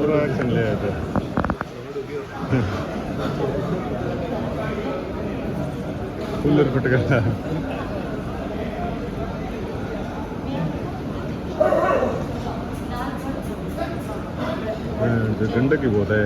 पूरा एक्शन ले आए थे कूलर फट गया गंडक की बहुत है